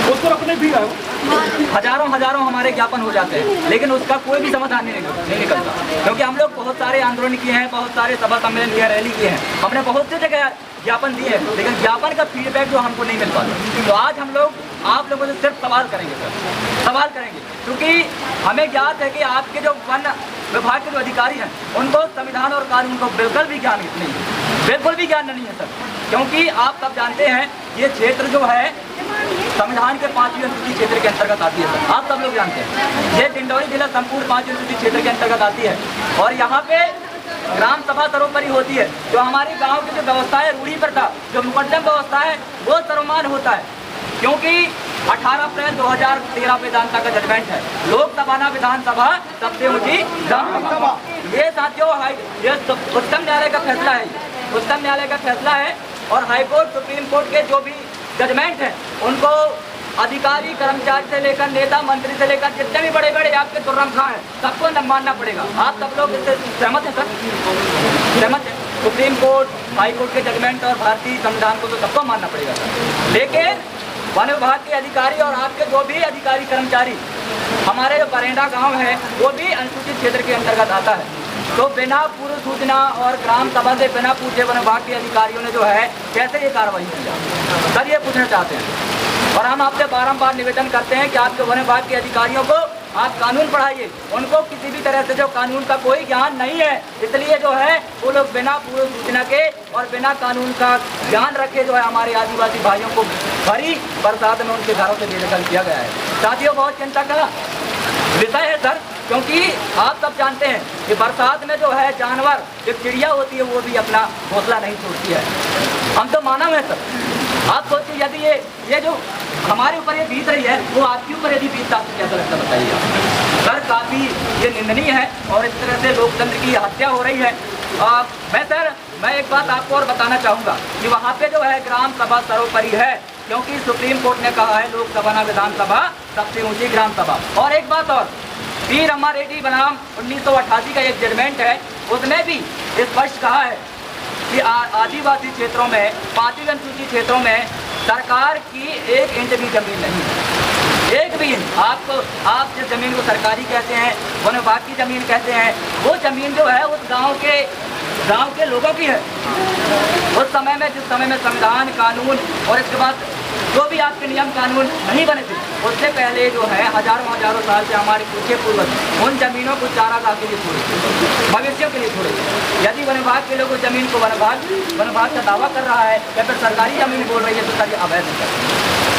उसको रखने भी हजारों हमारे ज्ञापन हो जाते हैं, लेकिन उसका कोई भी समाधान नहीं निकलता, क्योंकि हम लोग बहुत सारे आंदोलन किए हैं, बहुत सारे सभा सम्मेलन किए, रैली किए हैं, हमने बहुत सी जगह ज्ञापन दिए हैं, लेकिन ज्ञापन का फीडबैक जो हमको नहीं मिल पाता। तो आज हम लोग आप लोगों से सिर्फ सवाल करेंगे सर, सवाल करेंगे, क्योंकि हमें ज्ञात है कि आपके जो वन विभाग के जो अधिकारी हैं उनको संविधान और कानून को बिल्कुल भी ज्ञान नहीं है, बिल्कुल भी ज्ञान नहीं है सर, क्योंकि आप सब जानते हैं ये क्षेत्र जो है संविधान के 5वीं अनुसूची क्षेत्र के अंतर्गत आती है सर, आप सब लोग जानते हैं। ये डिंडौरी जिला संपूर्ण 5वीं अनुसूची क्षेत्र के अंतर्गत आती है और यहाँ पे ग्राम सभा सर्वोपरि होती है। जो हमारे गांव की जो व्यवस्था है, रूढ़ी प्रथा, जो मुकदम व्यवस्था है, वो सर्वमान्य होता है, क्योंकि 18 अप्रैल 2013 वेदांता का जजमेंट है, लोकसभा ना विधानसभा सबसे ऊंची ग्राम सभा। ये साथियों ये उच्चतम न्यायालय का फैसला है, उच्चतम न्यायालय का फैसला है और हाईकोर्ट सुप्रीम कोर्ट के जो भी जजमेंट हैं उनको अधिकारी कर्मचारी से लेकर नेता मंत्री से लेकर जितने भी बड़े बड़े आपके दुर्रम खां हैं सबको मानना पड़ेगा। आप सब लोग इससे सहमत हैं सर? सहमत है? सुप्रीम कोर्ट हाई कोर्ट के जजमेंट और भारतीय संविधान को तो सबको मानना पड़ेगा सर, लेकिन वन विभाग के अधिकारी और आपके जो भी अधिकारी कर्मचारी, हमारे जो परेंडा गाँव है वो भी अनुसूचित क्षेत्र के अंतर्गत आता है, तो बिना पूर्व सूचना और ग्राम सभा से बिना पूछे वन विभाग के अधिकारियों ने जो है कैसे ये कार्रवाई किया सर, ये पूछना चाहते हैं। और हम आपसे बारंबार निवेदन करते हैं कि आपके वन विभाग के अधिकारियों को आप कानून पढ़ाइए, उनको किसी भी तरह से जो कानून का कोई ज्ञान नहीं है, इसलिए जो है वो लोग बिना पूर्व सूचना के और बिना कानून का ज्ञान रखे जो है हमारे आदिवासी भाइयों को भरी बरसात में उनके घरों से बेदखल किया गया है। साथियों बहुत चिंता का विषय है सर, क्योंकि आप सब जानते हैं कि बरसात में जो है जानवर, जो चिड़िया होती है वो भी अपना घोंसला नहीं छोड़ती है, हम तो मानव है सर। आप सोचिए यदि ये जो हमारे ऊपर ये बीत रही है वो आपके ऊपर यदि बीतता तो कैसा लगता बताइए सर। काफ़ी ये निंदनीय है और इस तरह से लोकतंत्र की हत्या हो रही है। मैं एक बात आपको और बताना चाहूँगा कि वहाँ पे जो है ग्राम सभा सर्वोपरि है, क्योंकि सुप्रीम कोर्ट ने कहा है लोकसभा ना विधानसभा सबसे ऊँची ग्राम सभा। और एक बात और, वीर अम्मा रेड्डी बनाम 1988 का एक जजमेंट है, उसमें भी स्पष्ट कहा है कि आदिवासी क्षेत्रों में 5वीं अनुसूची क्षेत्रों में सरकार की 1 इंच भी जमीन नहीं है, 1 भी इंच। आप जिस जमीन को सरकारी कहते हैं, वन विभाग की जमीन कहते हैं, वो जमीन जो है उस गांव के लोगों की है। उस समय में जिस समय में संविधान कानून और इसके बाद जो भी आपके नियम कानून नहीं बने थे, उससे पहले जो है हजारों साल से हमारे पूछे पूर्वज उन जमीनों को चारागाह के लिए छोड़े, भविष्य के लिए छोड़े। यदि वन विभाग के लोग उस जमीन को वन विभाग का दावा कर रहा है या फिर सरकारी जमीन बोल रही है तो सर ये अवैध है,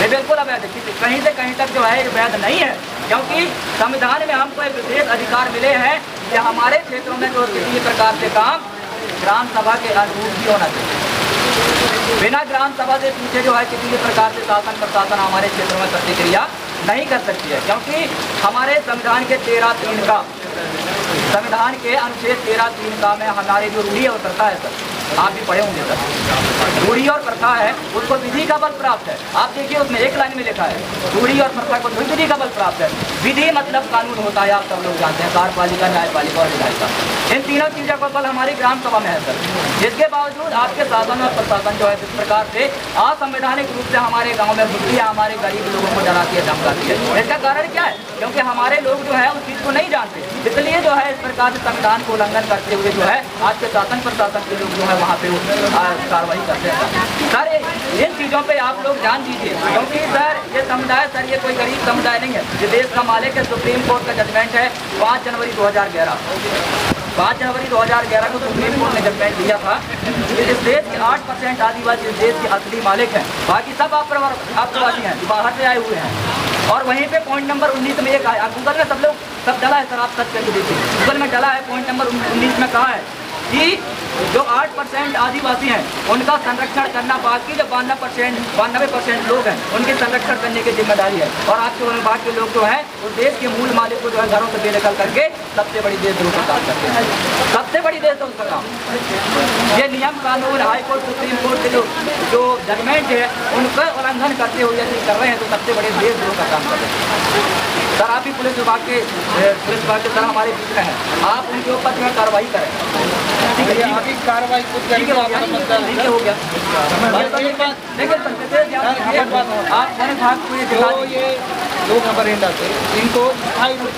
ये बिल्कुल अवैध है। कहीं से कहीं तक जो है ये वैध नहीं है, क्योंकि संविधान में हमको एक विशेष अधिकार मिले हैं कि हमारे क्षेत्रों में जो किसी प्रकार से काम ग्राम सभा के अनुरूप भी होना चाहिए। बिना ग्राम सभा से पूछे जो है किसी भी प्रकार से शासन प्रशासन हमारे क्षेत्रों में प्रतिक्रिया नहीं कर सकती है, क्योंकि हमारे संविधान के 13(3) का, संविधान के अनुच्छेद 13(3) का में हमारे जो रूढ़ी और प्रथा है सर, आप भी पढ़े होंगे सर, रूढ़ी और प्रथा है उसको विधि का बल प्राप्त है। आप देखिए उसमें एक लाइन में लिखा है रूढ़ी और प्रथा को विधि का बल प्राप्त है। विधि मतलब कानून होता है, आप सब लोग जानते हैं, कार्यपालिका न्यायपालिका और विधायिका, इन तीनों चीज़ों का बल हमारी ग्राम सभा में है सर। जिसके बावजूद आपके शासन और प्रशासन जो है जिस प्रकार से असंवैधानिक रूप से हमारे गाँव में घुसती है, हमारे गरीब लोगों को डराती है, धमकाती है। इसका कारण क्या है? क्योंकि हमारे लोग जो है उस चीज़ को नहीं जानते, इसलिए जो है इस प्रकार से संविधान को उल्लंघन करते हुए जो है आज के शासन प्रशासन के लोग जो है वहाँ पे कार्रवाई करते हैं। सर इन चीज़ों पे आप लोग ध्यान दीजिए, क्योंकि सर ये समुदाय सर ये कोई गरीब समुदाय नहीं है, ये देश का मालिक है। सुप्रीम कोर्ट का जजमेंट है 5 जनवरी 2011 को सुप्रीम कोर्ट ने जजमेंट दिया था कि इस देश के 8% आदिवासी इस देश के असली मालिक हैं, बाकी सब आप्रवासी हैं, बाहर से आए हुए हैं। और वहीं पे पॉइंट नंबर 19 में एक आया, गूगल में सब डला है सर, आप सर्च करके देखिए, गूगल में डला है। पॉइंट नंबर 19 में कहा है कि जो 8% आदिवासी हैं उनका संरक्षण करना, बाकी जो 92% लोग हैं उनके संरक्षण करने की जिम्मेदारी है। और आपके वन विभाग के लोग जो हैं उस देश के मूल मालिक को जो है घरों से बेदखल करके सबसे बड़ी देशद्रोह का काम करते हैं, सबसे बड़ी देशद्रोह का काम। ये नियम कानून हाईकोर्ट सुप्रीम कोर्ट के जो जजमेंट है उनका उल्लंघन करते हुए यदि कर रहे हैं तो सबसे बड़े देशद्रोह का काम कर रहे हैं। सर आप भी पुलिस विभाग के सर हमारे बीच में हैं, आप उनके ऊपर जो है कार्रवाई करें। ठीक है, आपकी कार्रवाई कुछ हो गया। लेकिन विभाग को ये दिखा तो ये लोग यहाँ पर रहना थे इनको स्थायी रूप से